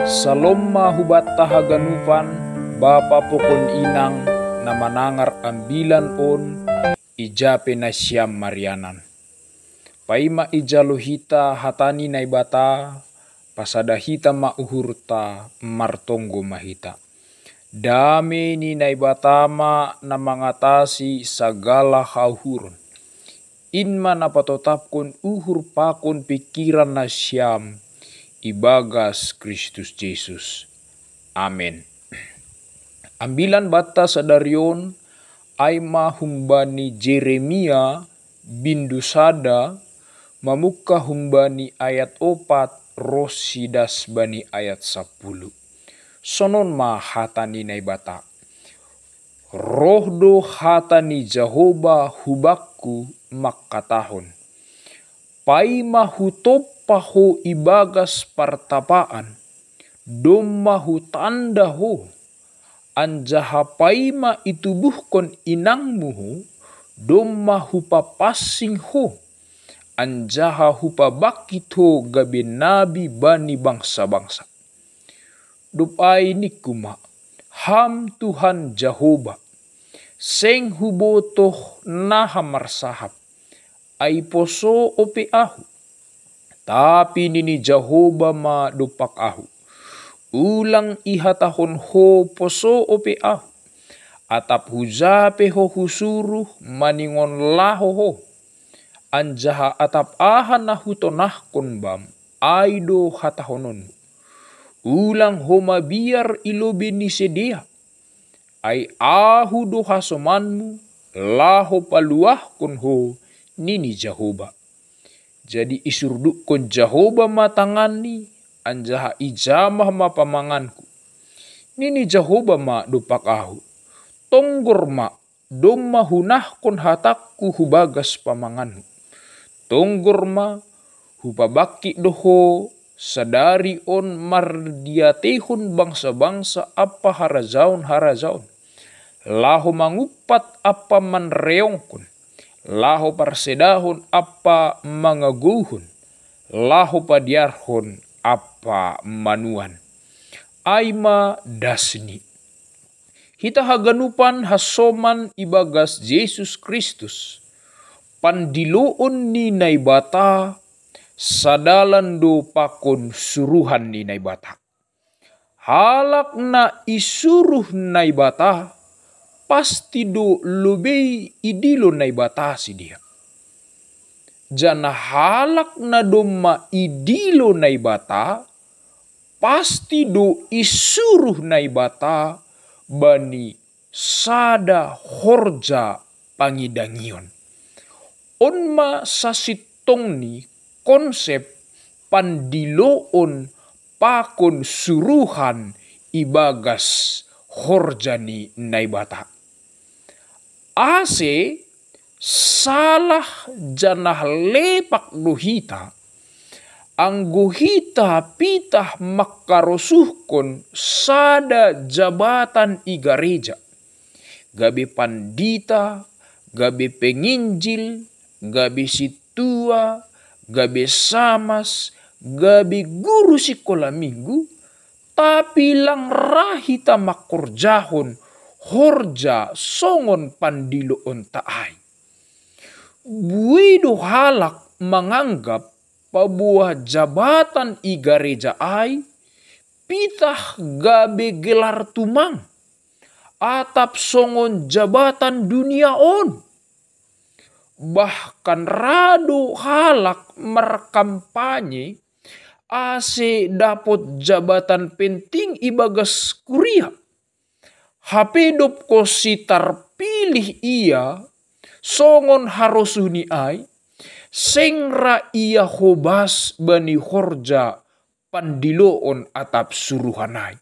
Salomma hubat tahaganupan, bapa pokon inang na manangar ambilan on, ijape na siyam marianan. Paima ijalohita hatani na ibata, pasadahita mauhurta martonggo mahita. Dame ni naibatama na mangatasi sagala hauhuron. Inma na patotapkon uhur pakon pikiran na siyam, ibagas Kristus Jesus. Amen. Ambilan bata sa daryon ay mahumbani Jeremia bindusada mamuka humbani ayat 4 rosidas bani ayat 10. Sonon ma hatani na ibata. Rohdo hatani Jehovah hubakku makatahon. Paima hutoppa ho ibagas partapaan. Domma hutanda ho. Anjaha paima itubuhkon inangmu ho. Domma hupapasing ho. Anjaha hupabakit ho gabi nabi bani bangsa-bangsa. Dupai nikuma, ham Tuhan Jehovah, seng hubotoh naha marsahap, ay poso ope ahu, tapi nini Jehovah ma dupak ahu, ulang ihatahon ho poso ope ahu, atap hujape ho husuruh maningon laho ho, anjaha atap ahan na hutonahkon bam, aido hatahonon. Ulang homa biar ilobe ni sedia. Ay ahu do hasomanmu, laho paluah kon ho nini Jehovah. Jadi isurduk kon Jehovah matangani, anjaha ijamah ma pamanganku. Nini Jehovah ma dupak ahu. Tonggor ma, domma hunah kon hatakku hubagas pamanganmu. Tonggor ma, hubabaki doho, sadari on mardiatehun bangsa-bangsa apa harajaun. Laho mangupat apa manreongkon. Laho parsedahon apa mangaguhun. Laho padiarhon apa manuan. Aima dasni. Hita haganupan hasoman ibagas Yesus Kristus. Pandiloon ni naibata sadalan do pakon suruhan ni naibata. Halak na isuruh naibata, pasti do lubei idilo naibata si dia. Jana halak na domma idilo naibata, pasti do isuruh naibata bani sada horja pangidangion. Onma sasitong ni konsep pandiloon pakon suruhan ibagas horjani naibata. Ase salah janah lepak dohita. Anggohita pitah makarosuhkon sada jabatan igareja. Gabi pandita, gabi penginjil, gabi situa, gabi samas, gabi guru sekolah minggu, tapi lang rahita makorjahon, horja songon pandiloon taay. Buido halak menganggap pabuah jabatan igareja ay, pitah gabi gelar tumang, atap songon jabatan dunia on. Bahkan rado halak merkampanye ase dapot jabatan penting ibagas kuria. Hapedop ko si tarpilih ia songon harusuni ay sengra ia hobas bani horja pandiloon atap suruhanay.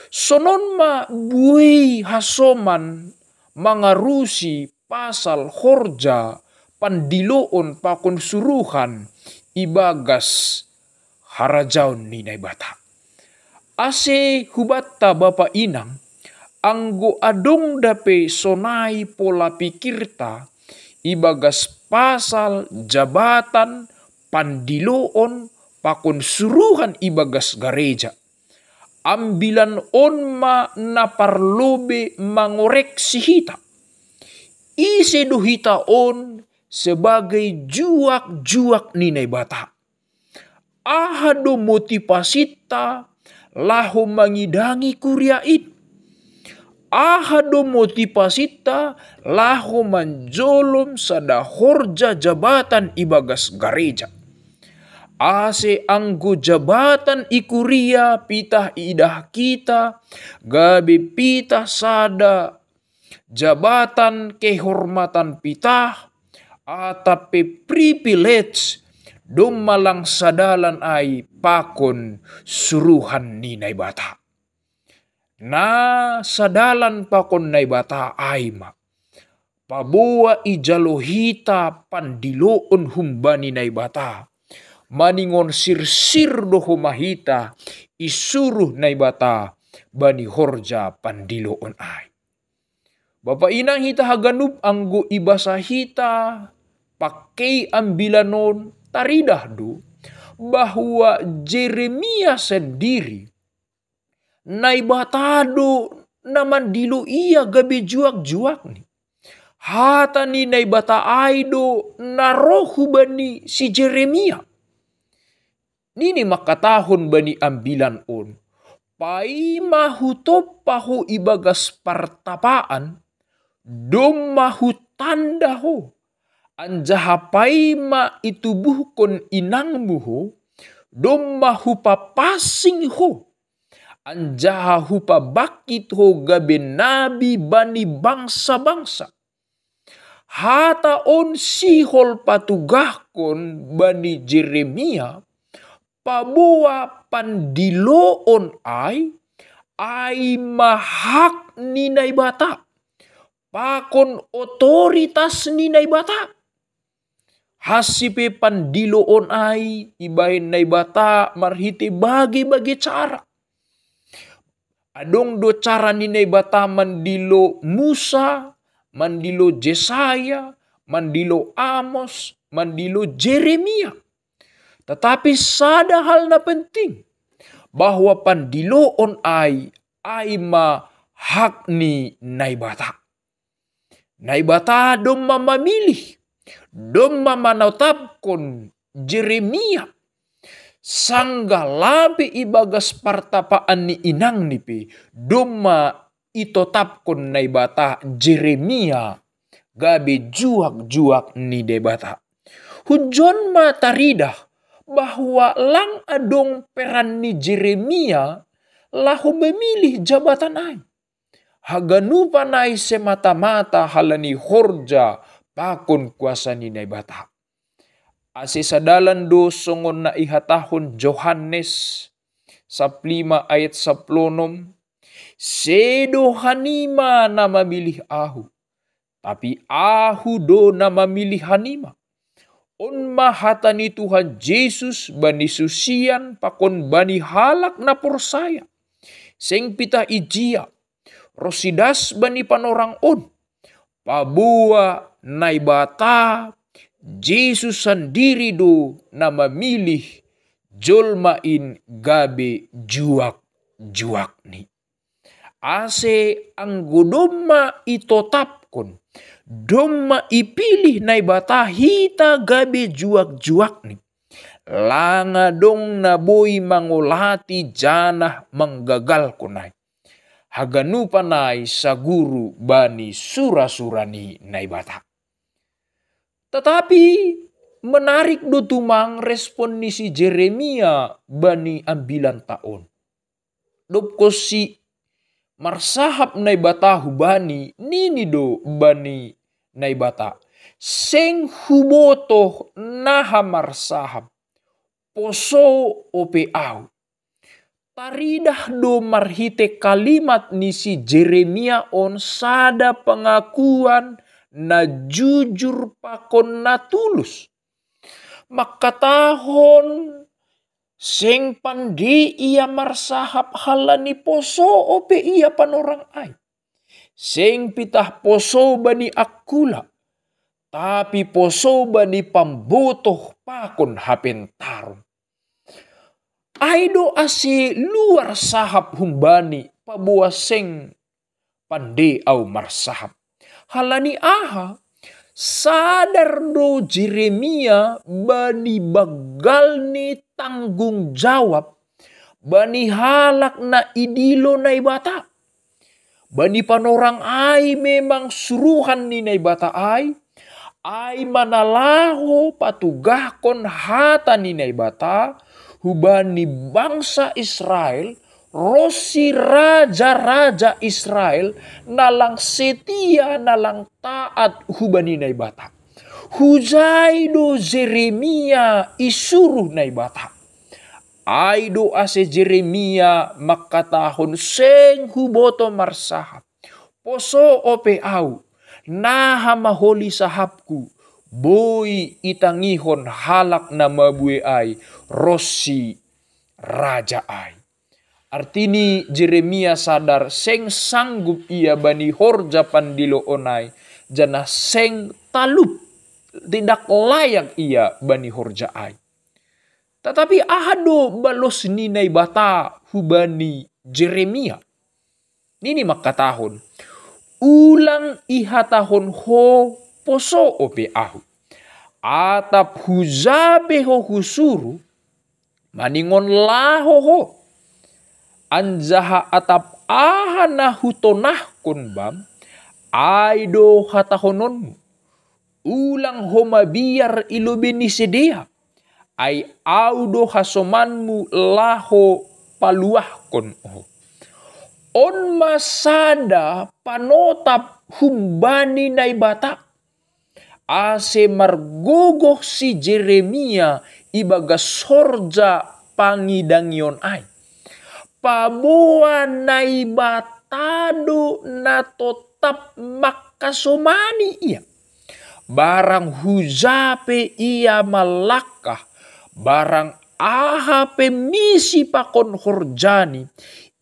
Sonon ma buhay hasoman mangarusi pasal horja pandiloon pakon suruhan ibagas harajaun ni naibata. Ase hubata bapa inang anggo adong dape sonai pola pikirta ibagas pasal jabatan pandiloon pakon suruhan ibagas gareja. ambilan on na parlobe mangoreksi hita. Ise do hita on sebagai juak-juak ni Naibata. Ahado motivasita lahu mangidangi kuriain. Ahado motivasita lahu manjolom sada horja jabatan ibagas gereja. Ase anggo jabatan ikuria pitah idah kita, gabe pitah sada jabatan kehormatan pitah, atape privilege dom malang sadalan ay pakon suruhan ni Naibata. Na sadalan pakon Naibata ay pabuwa ijalohita pandiloon humbani Naibata. Maningon sirsir do humahita isuruh Naibata bani horja pandiloon ay. Bapak inang hita haganup anggo ibasa hita pakai ambilanon taridah do bahwa Jeremia sendiri Naibata do naman dilo iya gabe juak-juak ni. Hata ni Naibata ay do narohu bani si Jeremia. Nini makatahon bani ambilan on. Pai mahutop paho ibagas partapaan. Dom mahutanda ho. Anjaha pai ma itubuhkon inangmu ho. Dom mahupapasing ho. Anjaha hupa bakit ho gabe nabi bani bangsa-bangsa. Hata on sihol patugahkon bani Jeremia. Pabuwa pandiloon ay mahak ni Naibata. Pakon otoritas ni Naibata. Hasipe pandiloon ay ibahin Naibata marhiti bagi-bagi cara. Adong do cara ni Naibata mandilo Musa, mandilo Jesaya, mandilo Amos, mandilo Jeremia. Tetapi sada hal na penting bahwa pandiloon ay mahak ni Naibata. Naibata dom mamamilih, dom mamanatapkon Jeremia sangga labi ibagas partapaan ni inang nipi dom itotapkon Naibata Jeremia gabe juak-juak ni Naibata. Hujon mataridah bahwa lang adong peran ni Jeremia lahu memilih jabatan ay. Haganupan ay semata-mata halani horja pakon kuasa ni Naibata. Ase sadalan do songon na ihatahon Johannes 5 ayat 10. Sedo hanima na mamilih ahu. Tapi ahu do na mamilih hanima. On mahata ni Tuhan Yesus bani susian pakon bani halak na porsaya. Seng pita ijia. Rosidas bani panorang on. Pabuwa Naibata. Yesus sendiri do na mamilih jolmain gabe juak-juak ni. Ase anggodoma itotapkon. Doma ipilih Naibata hita gabe juak-juak ni. Langa dong na boy mangolati janah manggagal kunay. Haganupanay sa guru bani sura-sura ni Naibata. Tetapi menarik do tumang respon ni si Jeremia bani ambilan taon. Dopko si marsahap Naibata hubani nini do bani Naibata. Seng huboto naha marsahap. Poso opeau. Taridah do marhite kalimat ni si Jeremia on sada pengakuan na jujur pakon na tulus. Makatahon seng pandi ia marsahap halani poso ope ia panorang ay. Seng pitah poso bani akula. Tapi poso bani pambutoh pakon hapentaron. Aido ase luar sahap humbani pabuaseng pande au marsahap. Halani aha sadar do Jeremia bani bagal ni tanggung jawab bani halak na idilo na ibata. Bani panorang ay memang suruhan ni na ibata ay manalaho patugahkon hata ni na ibata hubani bangsa Israel rosi raja-raja Israel nalang setia nalang taat hubani na ibata. Hujay do Jeremia isuruh na ibata. Ay do ase Jeremia makatahon seng huboto marsahap. Poso ope au naha maholi sahapku. Boy itangihon halak na mabue ay rosi raja ay. Artini Jeremia sadar seng sanggup ia bani horja pandilo onai jana seng talup tidak layak ia bani horja ai. Tetapi ahado balos ninay bata hubani Jeremia. Nini makatahon ulang ihatahon ho poso ope ahu. Atap huzabe ho husuru maningon laho ho. Anjaha atap ahana hutonah konbam aido hatahononmu ulang homa biar ilubeni sedea ay audo hasomanmu laho paluahkon on masada panotap humbani na ibata ase margogoh si Jeremia ibaga sorja pangidangyon ay. Pabuan na ibatado na totap makasumani iya. Barang hujape ia malakah. Barang ahape misi pakon horjani.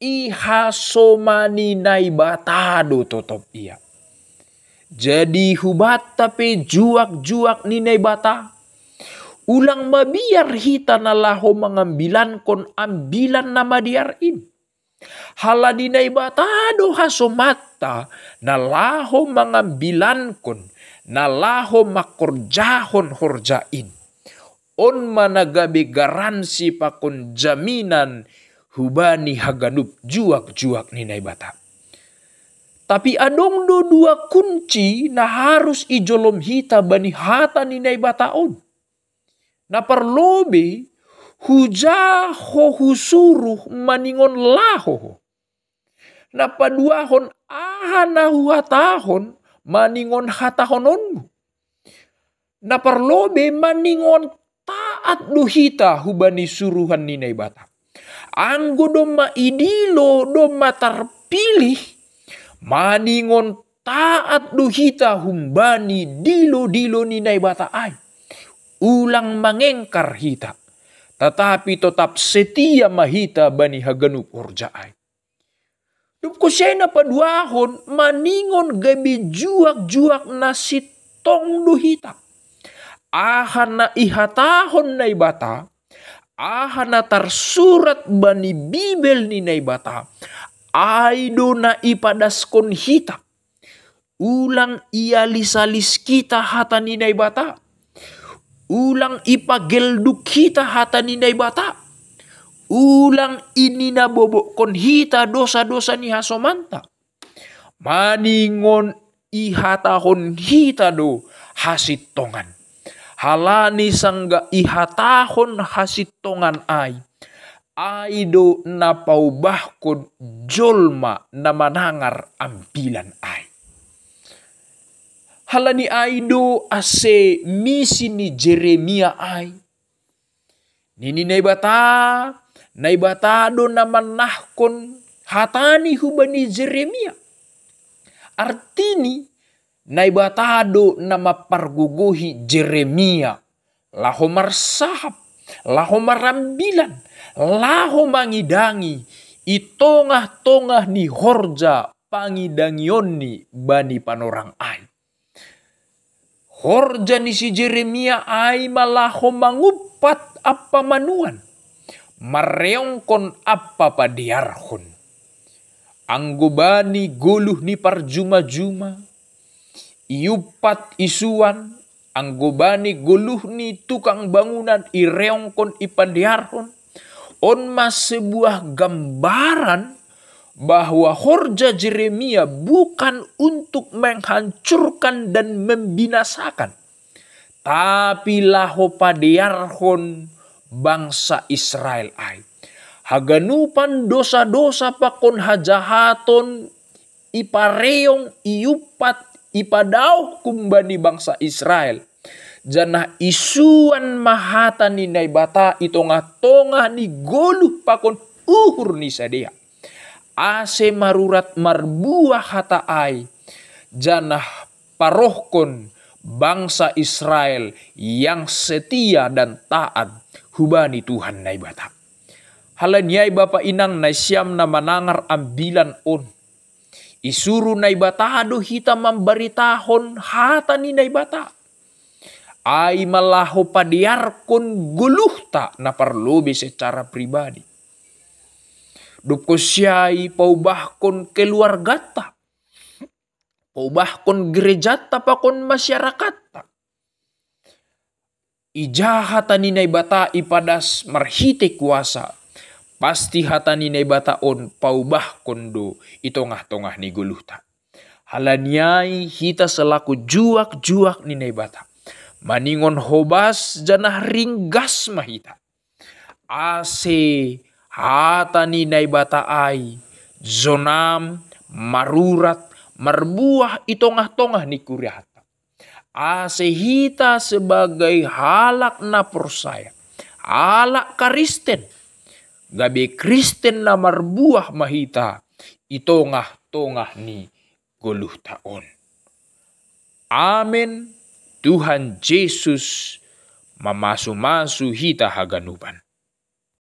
Ihasomani na ibatado totop iya. Jadi hubata pe juak-juak ni na ibata. Ulang mabiar hita na laho mengambilan kon ambilan nama diarin. Haladi na ibatado hasomata na laho mengambilan kon na laho makorjahon horjain. On managabe garansi pakon jaminan hubani haganup juak-juak ni na ibata. Tapi adong do dua kunci na harus ijolom hita bani hata ni na ibataon. Na parlobe huja ho husuruh maningon laho. Na paduahon ahana huhatahon maningon hatahononmu. Na parlobe maningon taat duhita hubani suruhan nina ibata. Anggo doma idilo doma terpilih maningon taat duhita humbani dilo-dilo nina ibata ay. Ulang mengengkar hita. Tetapi tetap setia mahita bani haganup horjaay. Dupko sena paduahon maningon gabi juak-juak na sitong duhita. Ahana ihatahon na ibata. Ahana tersurat bani bibel ni na ibata. Aido na ipadaskon hita. Ulang ialisalis kita hata ni na ibata. Ulang ipagelduk kita hata ni na ibata. Ulang ini na bobokon hita dosa-dosa ni hasomanta. Maningon ihatahon hita do hasitongan. Halani sangga ihatahon hasitongan ay. Aido na paubahkon jolma na manangar ambilan ay. Halani aido ase misi ni Jeremia ay. Nini naibatado naman nahkon hatani hubani Jeremia. Artini naibatado na maparguguhi Jeremia. Laho marsahap, laho marambilan, laho mangidangi. Itongah-tongah ni horja pangidangyon ni bani panorang ay. Horja ni si Jeremia ay malaho mangupat apa manuan. mareongkon apa padiarhon. Anggobani guluh ni parjuma-juma, iupat isuan, anggobani guluh ni tukang bangunan ireongkon ipadiarhon. On mas sebuah gambaran bahwa horja Yeremia bukan untuk menghancurkan dan membinasakan, tapi laho padiarhon bangsa Israel ai. Haganupan dosa-dosa pakon hajahaton ipareong iupat ipadao kumbani bangsa Israel. Janah isuan mahata ni naibata itonga-tonga ni goluh pakon uhur ni sadia. Ase marurat marbuah hata ai. Janah parohkon bangsa Israel yang setia dan taat hubani Tuhan naibata. Halanyai bapa inang na siyam na manangar ambilan on. Isuru naibata ado hita memberitahon hata ni naibata. Ai malaho padiarkon guluhta na parlobe secara pribadi. Duko siyai paubahkon keluargata. Paubahkon gerejata pakon masyarakata. Ijahata ni naibata ipadas marhite kuasa. Pasti hata ni naibata on paubah kondo itongah-tongah ni guluhta. Halanyai hita selaku juak-juak ni naibata. Maningon hobas janah ringgas mahita. Ase hata ni naibata ai. Zonam marurat marbuah itongah-tongah ni kuriahata. Ase hita sebagai halak na persaya. Halak Kristen. Gabe Kristen na marbuah mahita itongah-tongah ni guluh taon. Amin. Tuhan Yesus mamasu-masu hita haganuban.